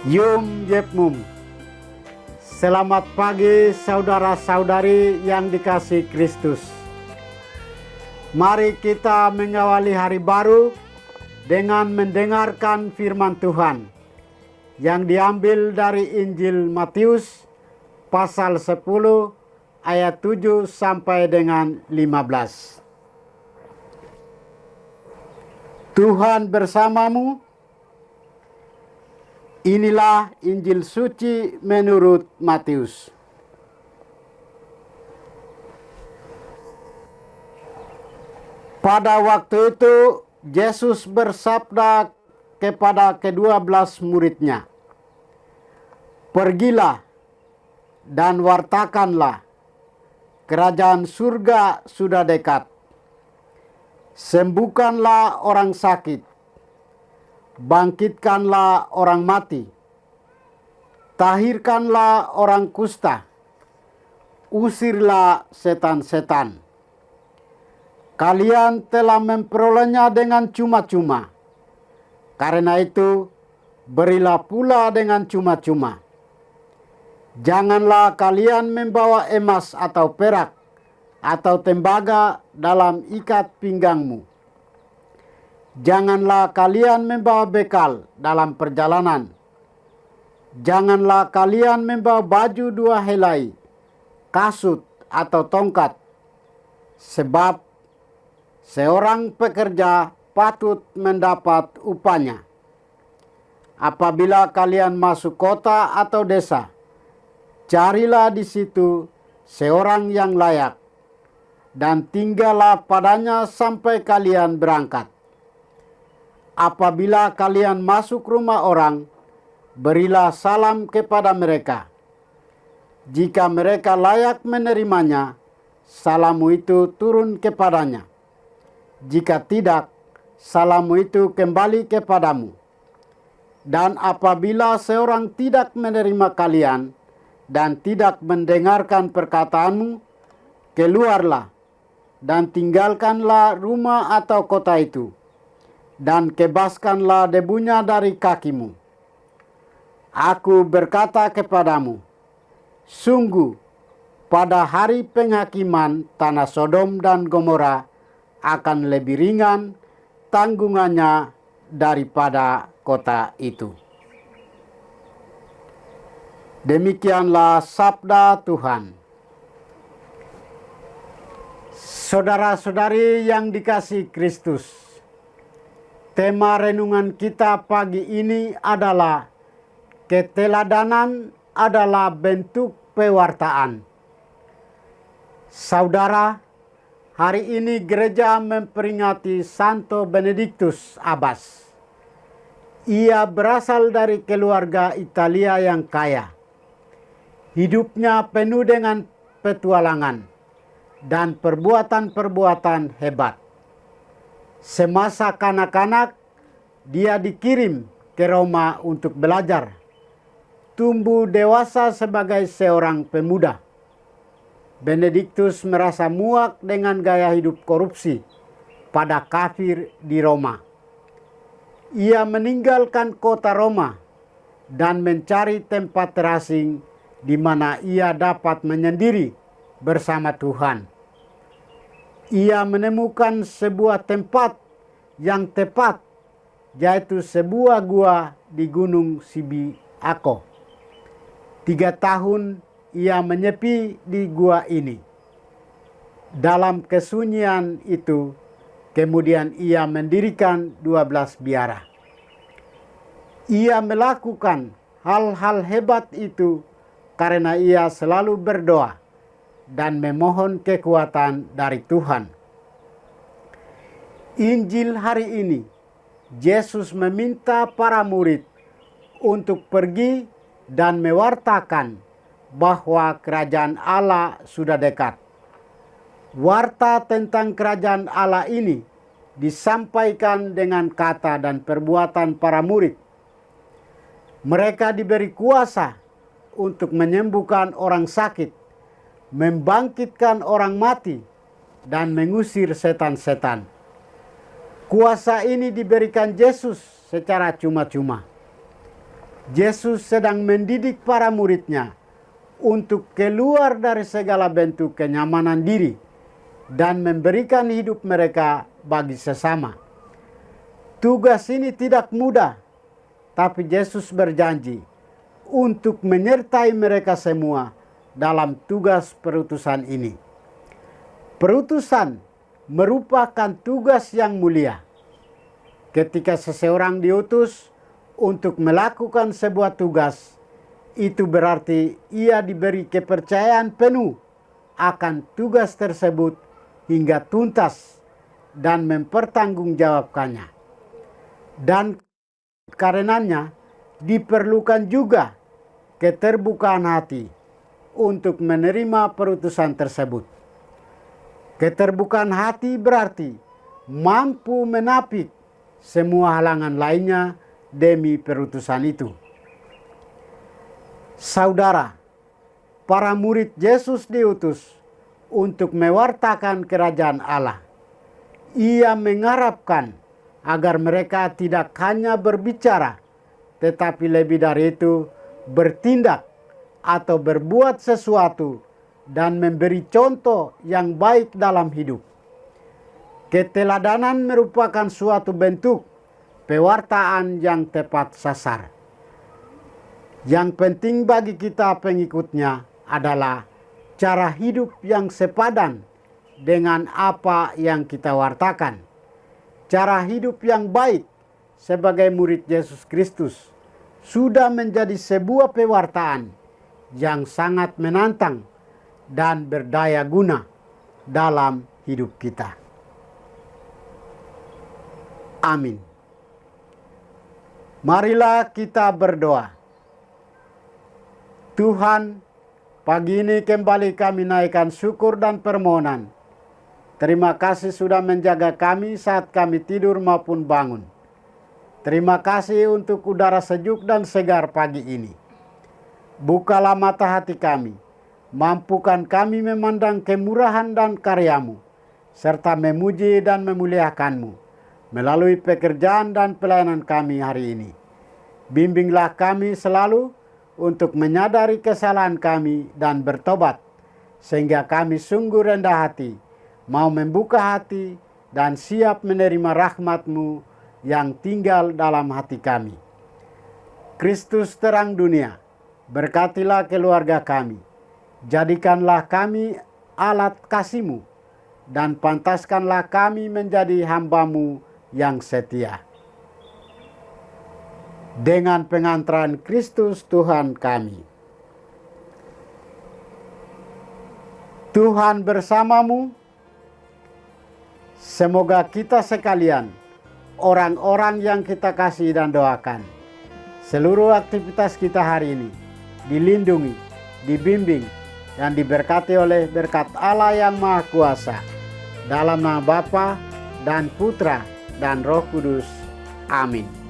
Yom Yepmum. Selamat pagi saudara-saudari yang dikasihi Kristus. Mari kita mengawali hari baru dengan mendengarkan firman Tuhan yang diambil dari Injil Matius pasal 10 ayat 7 sampai dengan 15. Tuhan bersamamu. Inilah Injil suci menurut Matius. Pada waktu itu Yesus bersabda kepada ke-12 muridnya, "Pergilah dan wartakanlah, kerajaan surga sudah dekat. Sembuhkanlah orang sakit, bangkitkanlah orang mati, tahirkanlah orang kusta, usirlah setan-setan. Kalian telah memperolehnya dengan cuma-cuma. Karena itu, berilah pula dengan cuma-cuma. Janganlah kalian membawa emas atau perak atau tembaga dalam ikat pinggangmu. Janganlah kalian membawa bekal dalam perjalanan. Janganlah kalian membawa baju 2 helai, kasut atau tongkat. Sebab seorang pekerja patut mendapat upahnya. Apabila kalian masuk kota atau desa, carilah di situ seorang yang layak, dan tinggallah padanya sampai kalian berangkat. Apabila kalian masuk rumah orang, berilah salam kepada mereka. Jika mereka layak menerimanya, salammu itu turun kepadanya. Jika tidak, salammu itu kembali kepadamu. Dan apabila seorang tidak menerima kalian dan tidak mendengarkan perkataanmu, keluarlah dan tinggalkanlah rumah atau kota itu, dan kebaskanlah debunya dari kakimu. Aku berkata kepadamu, sungguh pada hari penghakiman tanah Sodom dan Gomora akan lebih ringan tanggungannya daripada kota itu. Demikianlah sabda Tuhan. Saudara-saudari yang dikasihi Kristus, tema renungan kita pagi ini adalah keteladanan adalah bentuk pewartaan. Saudara, hari ini gereja memperingati Santo Benedictus Abbas. Ia berasal dari keluarga Italia yang kaya. Hidupnya penuh dengan petualangan dan perbuatan-perbuatan hebat. Semasa kanak-kanak, dia dikirim ke Roma untuk belajar. Tumbuh dewasa sebagai seorang pemuda. Benedictus merasa muak dengan gaya hidup korupsi pada kafir di Roma. Ia meninggalkan kota Roma dan mencari tempat terasing di mana ia dapat menyendiri bersama Tuhan. Ia menemukan sebuah tempat yang tepat, yaitu sebuah gua di Gunung Sibiako. 3 tahun ia menyepi di gua ini. Dalam kesunyian itu, kemudian ia mendirikan 12 biara. Ia melakukan hal-hal hebat itu karena ia selalu berdoa dan memohon kekuatan dari Tuhan. Injil hari ini, Yesus meminta para murid untuk pergi dan mewartakan bahwa kerajaan Allah sudah dekat. Warta tentang kerajaan Allah ini disampaikan dengan kata dan perbuatan para murid. Mereka diberi kuasa untuk menyembuhkan orang sakit, membangkitkan orang mati, dan mengusir setan-setan. Kuasa ini diberikan Yesus secara cuma-cuma. Yesus sedang mendidik para murid-Nya untuk keluar dari segala bentuk kenyamanan diri dan memberikan hidup mereka bagi sesama. Tugas ini tidak mudah, tapi Yesus berjanji untuk menyertai mereka semua dalam tugas perutusan ini. Perutusan merupakan tugas yang mulia. Ketika seseorang diutus untuk melakukan sebuah tugas, itu berarti ia diberi kepercayaan penuh akan tugas tersebut hingga tuntas dan mempertanggungjawabkannya. Dan karenanya diperlukan juga keterbukaan hati untuk menerima perutusan tersebut. Keterbukaan hati berarti mampu menapik semua halangan lainnya demi perutusan itu. Saudara, para murid Yesus diutus untuk mewartakan kerajaan Allah. Ia mengharapkan agar mereka tidak hanya berbicara, tetapi lebih dari itu bertindak atau berbuat sesuatu dan memberi contoh yang baik dalam hidup. Keteladanan merupakan suatu bentuk pewartaan yang tepat sasar. Yang penting bagi kita pengikutnya adalah cara hidup yang sepadan dengan apa yang kita wartakan. Cara hidup yang baik sebagai murid Yesus Kristus sudah menjadi sebuah pewartaan yang sangat menantang dan berdaya guna dalam hidup kita. Amin. Marilah kita berdoa. Tuhan, pagi ini kembali kami naikkan syukur dan permohonan. Terima kasih sudah menjaga kami saat kami tidur maupun bangun. Terima kasih untuk udara sejuk dan segar pagi ini. Bukalah mata hati kami, mampukan kami memandang kemurahan dan karya-Mu, serta memuji dan memuliakan-Mu melalui pekerjaan dan pelayanan kami hari ini. Bimbinglah kami selalu untuk menyadari kesalahan kami dan bertobat, sehingga kami sungguh rendah hati, mau membuka hati dan siap menerima rahmat-Mu yang tinggal dalam hati kami. Kristus terang dunia, berkatilah keluarga kami, jadikanlah kami alat kasih-Mu, dan pantaskanlah kami menjadi hamba-Mu yang setia. Dengan pengantaran Kristus Tuhan kami. Tuhan bersamamu. Semoga kita sekalian, orang-orang yang kita kasih dan doakan, seluruh aktivitas kita hari ini dilindungi, dibimbing, dan diberkati oleh berkat Allah yang Maha Kuasa. Dalam nama Bapa dan Putra dan Roh Kudus. Amin.